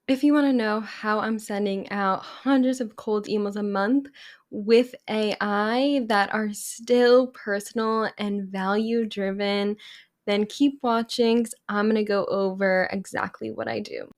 If you want to know how I'm sending out hundreds of cold emails a month with AI that are still personal and value driven, then keep watching 'cause I'm going to go over exactly what I do.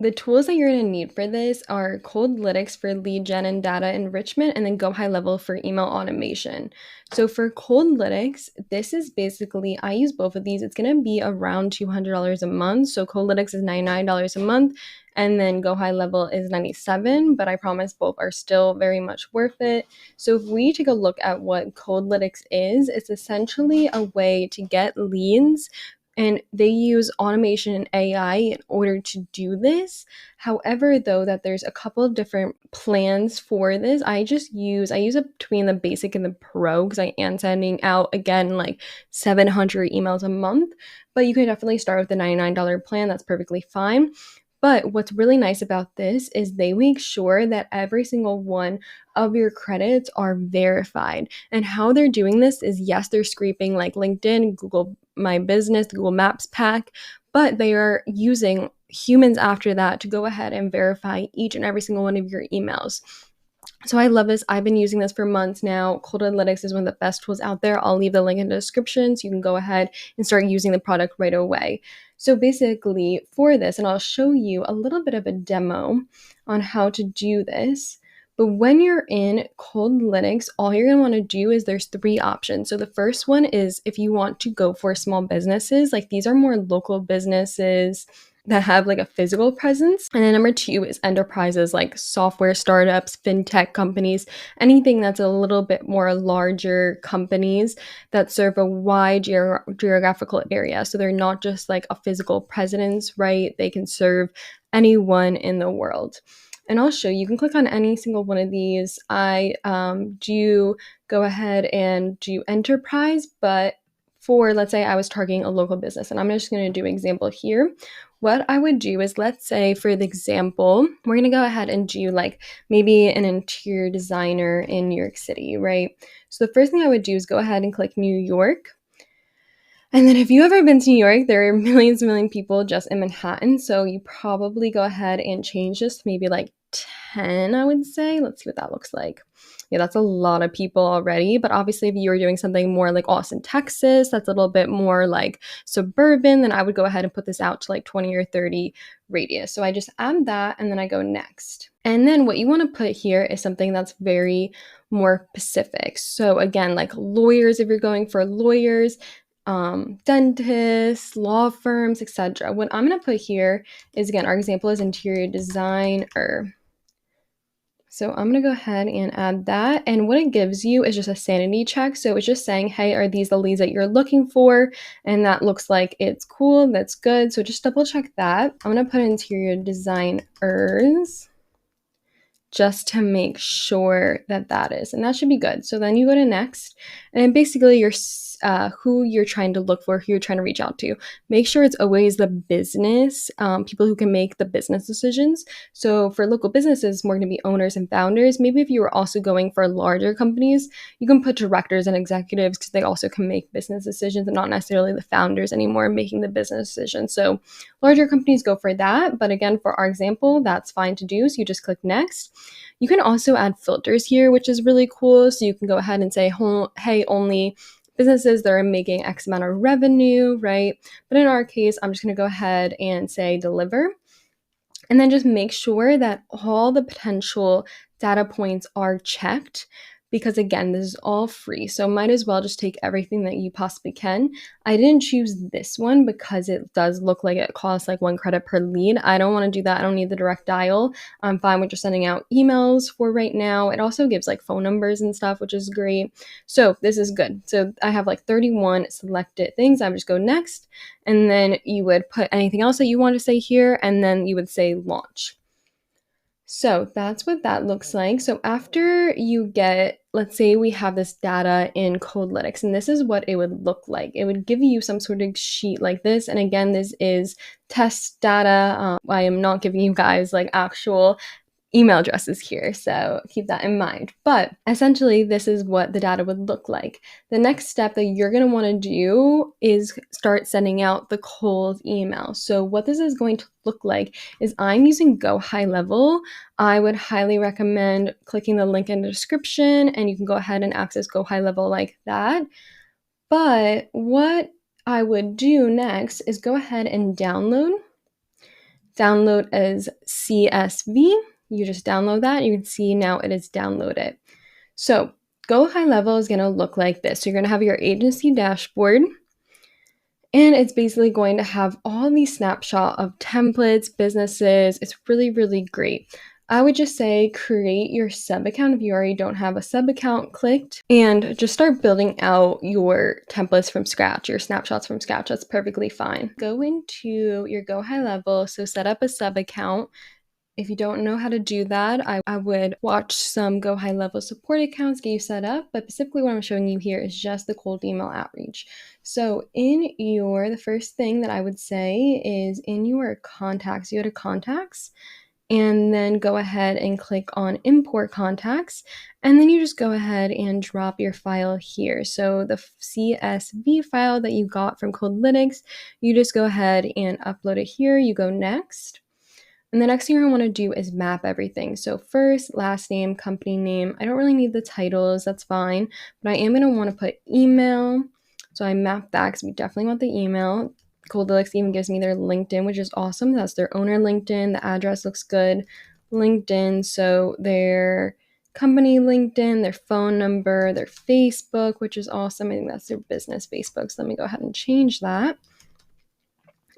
The tools that you're going to need for this are Coldlytics for lead gen and data enrichment, and then Go High Level for email automation. So for Coldlytics, this is basically, I use both of these. It's going to be around $200 a month. So Coldlytics is $99 a month, and then Go High Level is $97, but I promise both are still very much worth it. So if we take a look at what Coldlytics is, it's essentially a way to get leads, and they use automation and AI in order to do this. However, though, that there's a couple of different plans for this. I use it between the basic and the pro because I am sending out, again, like 700 emails a month. But you can definitely start with the $99 plan. That's perfectly fine. But what's really nice about this is they make sure that every single one of your credits are verified. And how they're doing this is, yes, they're scraping like LinkedIn, Google My Business, Google Maps pack, but they are using humans after that to go ahead and verify each and every single one of your emails. So I love this. I've been using this for months now. Coldlytics is one of the best tools out there. I'll leave the link in the description so you can go ahead and start using the product right away. So basically for this, and I'll show you a little bit of a demo on how to do this. But when you're in Coldlytics, all you're going to want to do is there's 3 options. So the first one is if you want to go for small businesses, like these are more local businesses that have like a physical presence. And then number 2 is enterprises like software startups, fintech companies, anything that's a little bit more larger companies that serve a wide geographical area. So they're not just like a physical presence, right? They can serve anyone in the world. And I'll show you. You can click on any single one of these. I do go ahead and do enterprise, but for, let's say I was targeting a local business, and I'm just going to do an example here. What I would do is, let's say for the example, we're going to go ahead and do like maybe an interior designer in New York City, right? So the first thing I would do is go ahead and click New York. And then if you've ever been to New York, there are millions and millions of people just in Manhattan. So you probably go ahead and change this to maybe like 10, I would say. Let's see what that looks like. Yeah, that's a lot of people already. But obviously, if you were doing something more like Austin, Texas, that's a little bit more like suburban, then I would go ahead and put this out to like 20 or 30 radius. So I just add that and then I go next. And then what you want to put here is something that's very more specific. So again, like lawyers, if you're going for lawyers, dentists, law firms, etc. What I'm going to put here is, again, our example is interior designer. So I'm going to go ahead and add that. And what it gives you is just a sanity check. So it's just saying, hey, are these the leads that you're looking for? And that looks like it's cool. That's good. So just double check that. I'm going to put interior designers just to make sure that that is, and that should be good. So then you go to next, and basically you're who you're trying to look for, who you're trying to reach out to. Make sure it's always the business, people who can make the business decisions. So for local businesses, more going to be owners and founders. Maybe if you were also going for larger companies, you can put directors and executives because they also can make business decisions and not necessarily the founders anymore making the business decisions. So larger companies go for that. But again, for our example, that's fine to do. So you just click next. You can also add filters here, which is really cool. So you can go ahead and say, hey, only businesses that are making X amount of revenue, right? But in our case, I'm just going to go ahead and say deliver. And then just make sure that all the potential data points are checked, because again, this is all free. So might as well just take everything that you possibly can. I didn't choose this one because it does look like it costs like 1 credit per lead. I don't want to do that. I don't need the direct dial. I'm fine with just sending out emails for right now. It also gives like phone numbers and stuff, which is great. So this is good. So I have like 31 selected things. I would just go next. And then you would put anything else that you want to say here. And then you would say launch. So that's what that looks like. So after you get, let's say we have this data in Coldlytics, and this is what it would look like. It would give you some sort of sheet like this. And again, this is test data. I am not giving you guys like actual email addresses here, so keep that in mind. But essentially, this is what the data would look like. The next step that you're going to want to do is start sending out the cold email. So what this is going to look like is I'm using Go High Level. I would highly recommend clicking the link in the description, and you can go ahead and access Go High Level like that. But what I would do next is go ahead and download as CSV. You just download that. You can see now it is downloaded. So Go High Level is going to look like this. So you're going to have your agency dashboard, and it's basically going to have all these snapshots of templates, businesses. It's really, really great. I would just say create your sub account if you already don't have a sub account clicked, and just start building out your templates from scratch, your snapshots from scratch. That's perfectly fine. Go into your Go High Level, so set up a sub account. If you don't know how to do that, I would watch some Go High Level support accounts, get you set up, but specifically what I'm showing you here is just the cold email outreach. So the first thing that I would say is in your contacts, you go to contacts, and then go ahead and click on import contacts, and then you just go ahead and drop your file here. So the CSV file that you got from Coldlytics, you just go ahead and upload it here. You go next. And the next thing I want to do is map everything. So first, last name, company name. I don't really need the titles, that's fine. But I am going to want to put email. So I map that because we definitely want the email. Coldlytics even gives me their LinkedIn, which is awesome. That's their owner LinkedIn. The address looks good. LinkedIn, so their company LinkedIn, their phone number, their Facebook, which is awesome. I think that's their business Facebook. So let me go ahead and change that.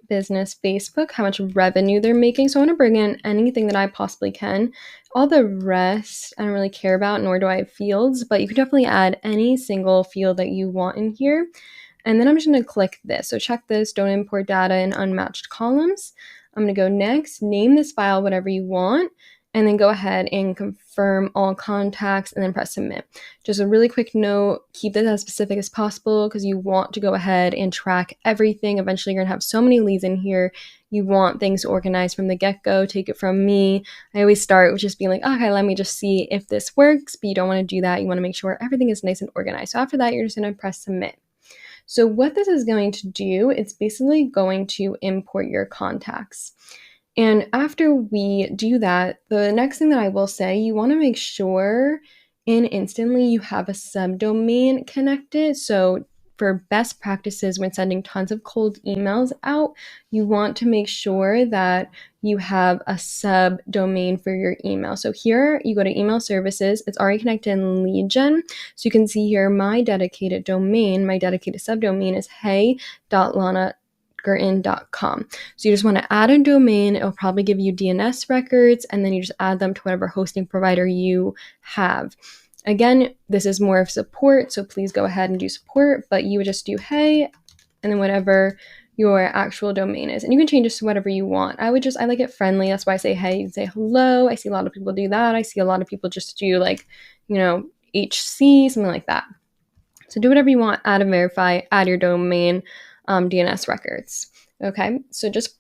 Business Facebook, how much revenue they're making. So I want to bring in anything that I possibly can. All the rest I don't really care about, nor do I have fields, but you can definitely add any single field that you want in here. And then I'm just going to click this. So check this, don't import data in unmatched columns. I'm going to go next, name this file whatever you want, and then go ahead and confirm all contacts and then press submit. Just a really quick note, keep this as specific as possible because you want to go ahead and track everything. Eventually, you're going to have so many leads in here. You want things organized from the get-go. Take it from me. I always start with just being like, okay, let me just see if this works, but you don't want to do that. You want to make sure everything is nice and organized. So after that, you're just going to press submit. So what this is going to do, it's basically going to import your contacts. And after we do that, the next thing that I will say, you want to make sure in Instantly you have a subdomain connected. So for best practices when sending tons of cold emails out, you want to make sure that you have a subdomain for your email. So here you go to email services. It's already connected in lead gen. So you can see here my dedicated domain, my dedicated subdomain is hey.lana.com. So you just want to add a domain. It'll probably give you DNS records, and then you just add them to whatever hosting provider you have. Again, this is more of support, so please go ahead and do support, but you would just do hey, and then whatever your actual domain is. And you can change this to whatever you want. I like it friendly. That's why I say hey, you can say hello. I see a lot of people do that. I see a lot of people just do HC, something like that. So do whatever you want, add and verify, add your domain, DNS records. Okay, so just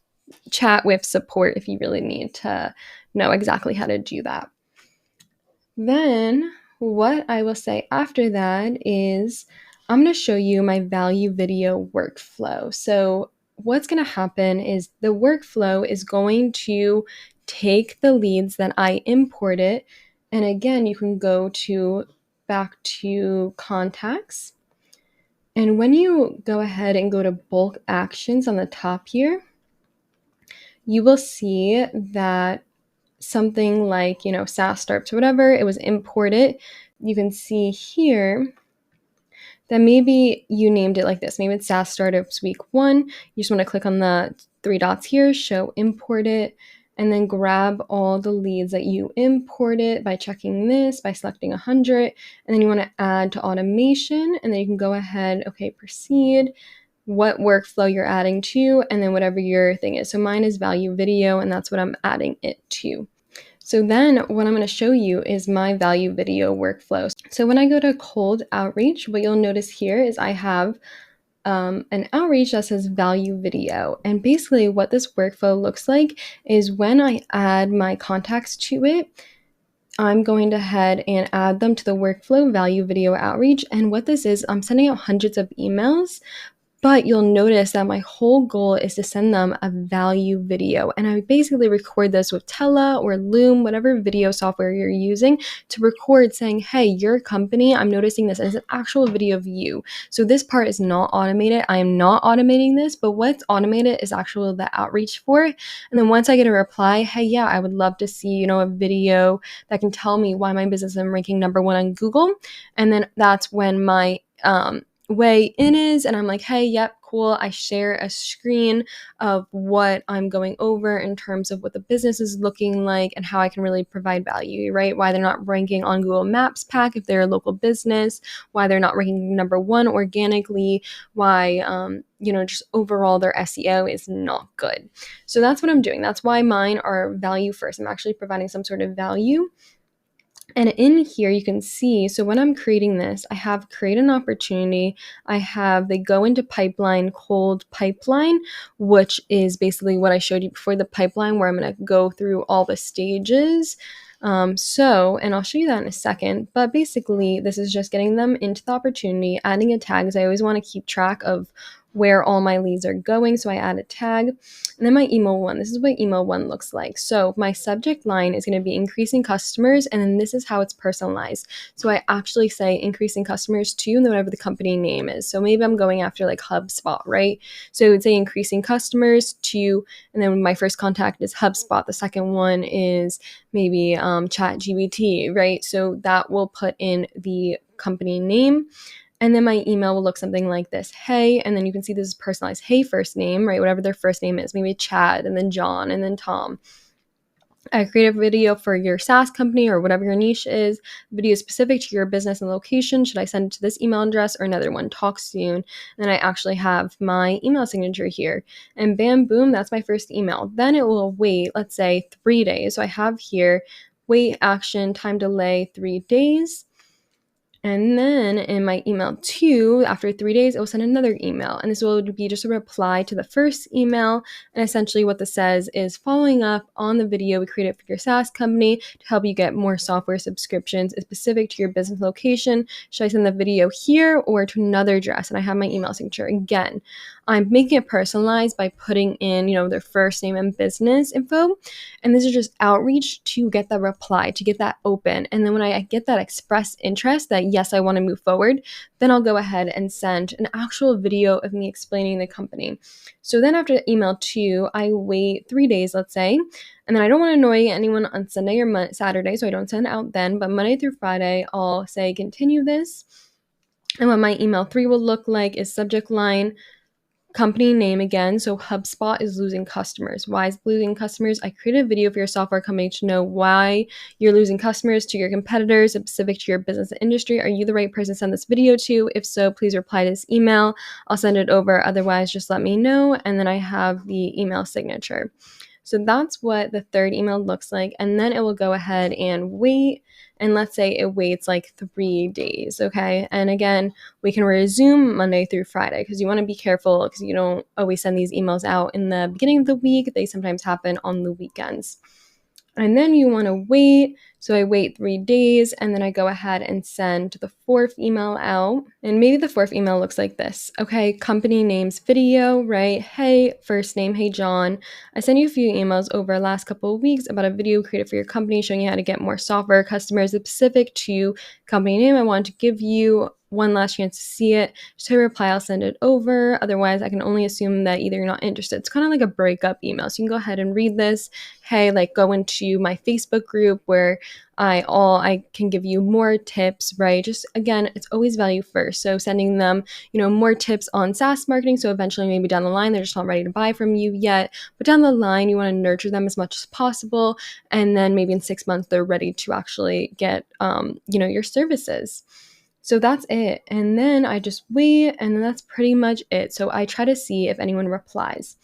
chat with support if you really need to know exactly how to do that. Then what I will say after that is I'm going to show you my value video workflow. So what's going to happen is the workflow is going to take the leads that I imported, and again, you can go back to contacts. And when you go ahead and go to bulk actions on the top here, you will see that something like, SaaS startups or whatever, it was imported. You can see here that maybe you named it like this. Maybe it's SaaS startups week 1. You just want to click on the 3 dots here, show imported, and then grab all the leads that you imported by checking this, by selecting 100, and then you want to add to automation, and then you can go ahead, okay, proceed, what workflow you're adding to, and then whatever your thing is. So mine is value video, and that's what I'm adding it to. So then what I'm going to show you is my value video workflow. So when I go to cold outreach, what you'll notice here is I have an outreach that says value video. And basically what this workflow looks like is when I add my contacts to it, I'm going to head and add them to the workflow value video outreach. And what this is, I'm sending out hundreds of emails, but you'll notice that my whole goal is to send them a value video. And I basically record this with Tela or Loom, whatever video software you're using, to record saying, hey, your company, I'm noticing this, and it's an actual video of you. So this part is not automated. I am not automating this, but what's automated is actually the outreach for it. And then once I get a reply, hey, yeah, I would love to see, a video that can tell me why my business is ranking #1 on Google. And then that's when my way in is, and I'm like, hey, yep, cool. I share a screen of what I'm going over in terms of what the business is looking like and how I can really provide value, right? Why they're not ranking on Google Maps pack if they're a local business, why they're not ranking #1 organically, why just overall their SEO is not good. So that's what I'm doing. That's why mine are value first. I'm actually providing some sort of value. And in here, you can see, so when I'm creating this, I have create an opportunity. They go into pipeline, cold pipeline, which is basically what I showed you before, the pipeline where I'm going to go through all the stages. And I'll show you that in a second, but basically this is just getting them into the opportunity, adding a tag, because I always want to keep track of where all my leads are going. So I add a tag. And then my email one, this is what email one looks like. So my subject line is going to be increasing customers, and then this is how it's personalized. So I actually say increasing customers to whatever the company name is. So maybe I'm going after like HubSpot, right? So I would say increasing customers to, and then my first contact is HubSpot. The second one is maybe ChatGPT, right? So that will put in the company name. And then my email will look something like this. Hey, and then you can see this is personalized. Hey, first name, right? Whatever their first name is, maybe Chad, and then John, and then Tom. I create a video for your SaaS company or whatever your niche is. Video specific to your business and location. Should I send it to this email address or another one? Talk soon. And then I actually have my email signature here. And bam, boom, that's my first email. Then it will wait, let's say 3 days. So I have here, wait, action, time delay, 3 days. And then in my email 2, after 3 days, it will send another email. And this will be just a reply to the first email. And essentially what this says is following up on the video we created for your SaaS company to help you get more software subscriptions. It's specific to your business location. Should I send the video here or to another address? And I have my email signature again. I'm making it personalized by putting in, their first name and business info. And this is just outreach to get that reply, to get that open. And then when I get that expressed interest that, yes, I want to move forward, then I'll go ahead and send an actual video of me explaining the company. So then after email 2, I wait 3 days, let's say. And then I don't want to annoy anyone on Sunday or Saturday, so I don't send it out then. But Monday through Friday, I'll say continue this. And what my email 3 will look like is subject line, company name again. So HubSpot is losing customers. Why is it losing customers? I created a video for your software company to know why you're losing customers to your competitors, specific to your business and industry. Are you the right person to send this video to? If so, please reply to this email. I'll send it over. Otherwise, just let me know. And then I have the email signature. So that's what the third email looks like. And then it will go ahead and wait. And let's say it waits like 3 days, okay? And again, we can resume Monday through Friday because you want to be careful because you don't always send these emails out in the beginning of the week. They sometimes happen on the weekends. And then you want to wait. So I wait 3 days and then I go ahead and send the fourth email out. And maybe the fourth email looks like this. Okay, company names video, right? Hey, first name, hey John. I sent you a few emails over the last couple of weeks about a video created for your company showing you how to get more software customers specific to company name. I wanted to give you one last chance to see it. Just hit reply, I'll send it over. Otherwise, I can only assume that either you're not interested. It's kind of like a breakup email. So you can go ahead and read this. Hey, go into my Facebook group where I can give you more tips, right? Just again, it's always value first. So sending them, more tips on SaaS marketing. So eventually maybe down the line, they're just not ready to buy from you yet. But down the line, you want to nurture them as much as possible. And then maybe in 6 months, they're ready to actually get, your services. So that's it. And then I just wait, and then that's pretty much it. So I try to see if anyone replies.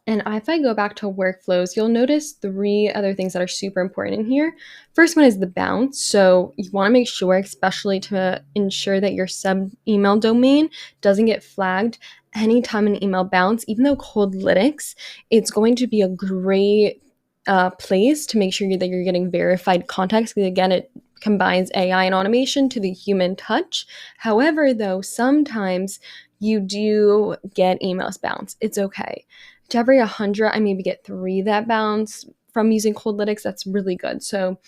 And if I go back to workflows, you'll notice 3 other things that are super important in here. First one is the bounce. So you want to make sure, especially to ensure that your sub email domain doesn't get flagged anytime an email bounce, even though Coldlytics, it's going to be a great place to make sure that you're getting verified contacts. Because again, it combines AI and automation to the human touch. However, though, sometimes you do get emails bounce. It's okay. To every 100, I maybe get 3 that bounce from using Coldlytics. That's really good. So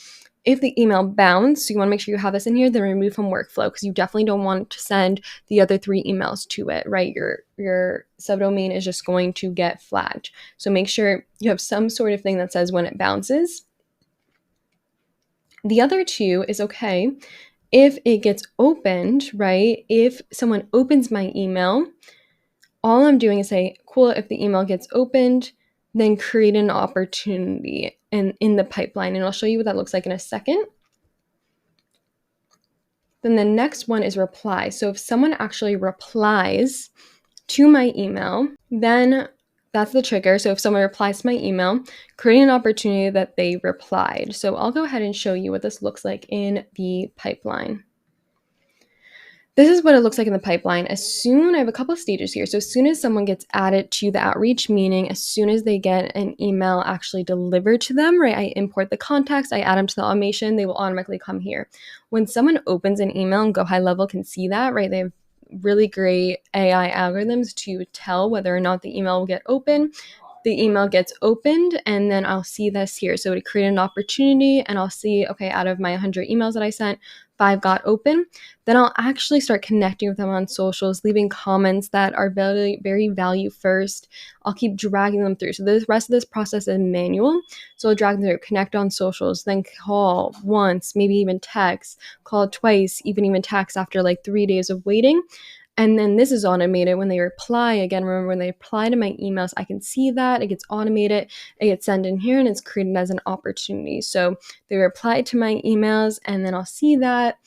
if the email bounce, you want to make sure you have this in here, then remove from workflow, because you definitely don't want to send the other 3 emails to it, right? Your subdomain is just going to get flagged. So make sure you have some sort of thing that says when it bounces. The other 2 is okay if it gets opened, right? If someone opens my email, all I'm doing is say, cool, if the email gets opened, then create an opportunity in the pipeline. And I'll show you what that looks like in a second. Then the next one is reply. So if someone actually replies to my email, then that's the trigger. So if someone replies to my email, create an opportunity that they replied. So I'll go ahead and show you what this looks like in the pipeline. This is what it looks like in the pipeline. I have a couple of stages here. So as soon as someone gets added to the outreach, meaning as soon as they get an email actually delivered to them, right? I import the contacts, I add them to the automation, they will automatically come here. When someone opens an email, and Go High Level can see that, right? They have really great AI algorithms to tell whether or not the email will get open. The email gets opened, and then I'll see this here. So to create an opportunity, and I'll see, okay, out of my 100 emails that I sent, 5 got open. Then I'll actually start connecting with them on socials, leaving comments that are very, very value first. I'll keep dragging them through. So the rest of this process is manual. So I'll drag them through, connect on socials, then call once, maybe even text, call twice, even text after like 3 days of waiting. And then this is automated when they reply. Again, remember when they reply to my emails, I can see that. It gets automated. It gets sent in here and it's created as an opportunity. So they reply to my emails and then I'll see that.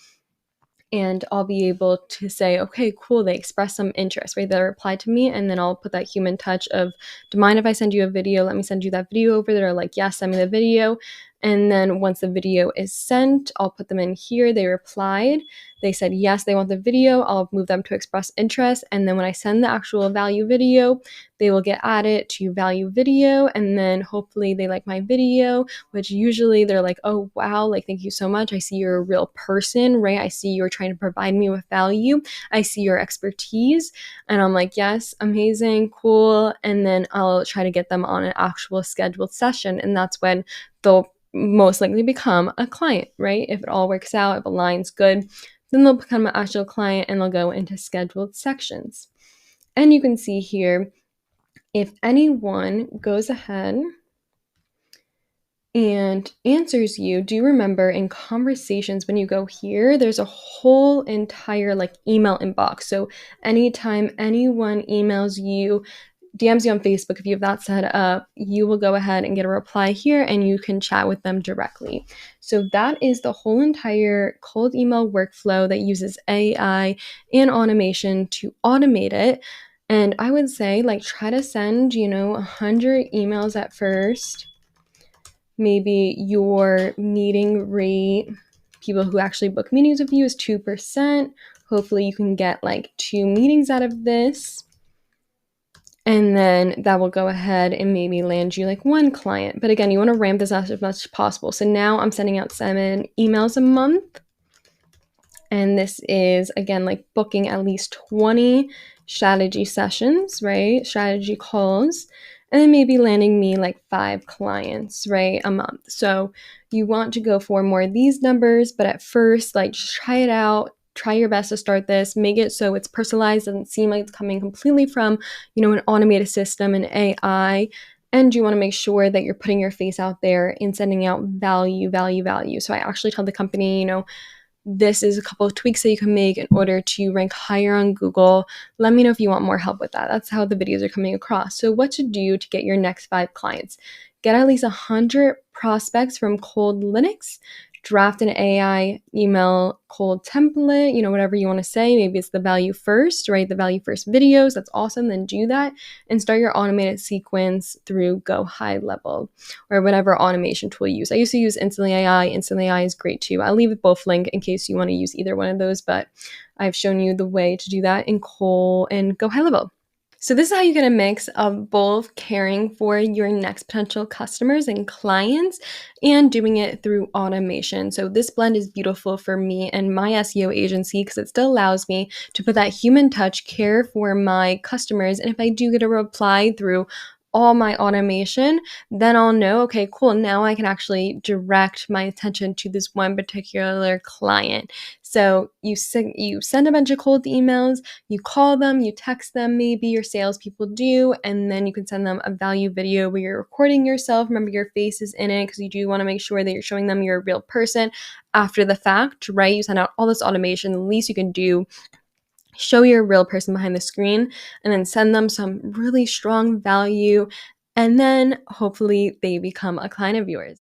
And I'll be able to say, okay, cool, they expressed some interest, right? They replied to me, and then I'll put that human touch of, do you mind if I send you a video? Let me send you that video over there. Like, yes, send me the video. And then once the video is sent, I'll put them in here. They replied. They said, yes, they want the video. I'll move them to express interest. And then when I send the actual value video, they will get added to value video. And then hopefully they like my video, which usually they're like, oh, wow, like, thank you so much. I see you're a real person, right? I see you're trying to provide me with value. I see your expertise. And I'm like, yes, amazing, cool. And then I'll try to get them on an actual scheduled session. And that's when they'll most likely become a client, right? If it all works out, if aligns good, then they'll become an actual client and they'll go into scheduled sections. And you can see here, if anyone goes ahead and answers you, do remember in conversations when you go here, there's a whole entire like email inbox. So anytime anyone emails you, DMs you on Facebook, if you have that set up, you will go ahead and get a reply here and you can chat with them directly. So that is the whole entire cold email workflow that uses AI and automation to automate it. And I would say, like, try to send, 100 emails at first. Maybe your meeting rate, people who actually book meetings with you, is 2%. Hopefully you can get like 2 meetings out of this. And then that will go ahead and maybe land you like 1 client. But again, you want to ramp this up as much as possible. So now I'm sending out 7 emails a month. And this is, again, like booking at least 20 strategy sessions, right? Strategy calls. And then maybe landing me like 5 clients, right? A month. So you want to go for more of these numbers. But at first, like, just try it out. Try your best to start this, make it so it's personalized, doesn't seem like it's coming completely from, an automated system and AI. And you want to make sure that you're putting your face out there and sending out value. So I actually tell the company, this is a couple of tweaks that you can make in order to rank higher on Google. Let me know if you want more help with that. That's how the videos are coming across. So what to do to get your next 5 clients. Get at least 100 prospects from Coldlytics draft an AI email cold template, whatever you want to say. Maybe it's the value first, right? The value first videos. That's awesome. Then do that and start your automated sequence through Go High Level or whatever automation tool you use. I used to use Instantly AI. Instantly AI is great too. I'll leave both link in case you want to use either one of those, but I've shown you the way to do that in Go High Level. So this is how you get a mix of both caring for your next potential customers and clients and doing it through automation. So this blend is beautiful for me and my SEO agency because it still allows me to put that human touch, care for my customers. And if I do get a reply through all my automation, then I'll know, okay, cool, now I can actually direct my attention to this one particular client. So you send a bunch of cold emails, you call them, you text them, maybe your salespeople do, and then you can send them a value video where you're recording yourself. Remember, your face is in it because you do want to make sure that you're showing them you're a real person after the fact, right? You send out all this automation. The least you can do, show your real person behind the screen, and then send them some really strong value. And then hopefully they become a client of yours.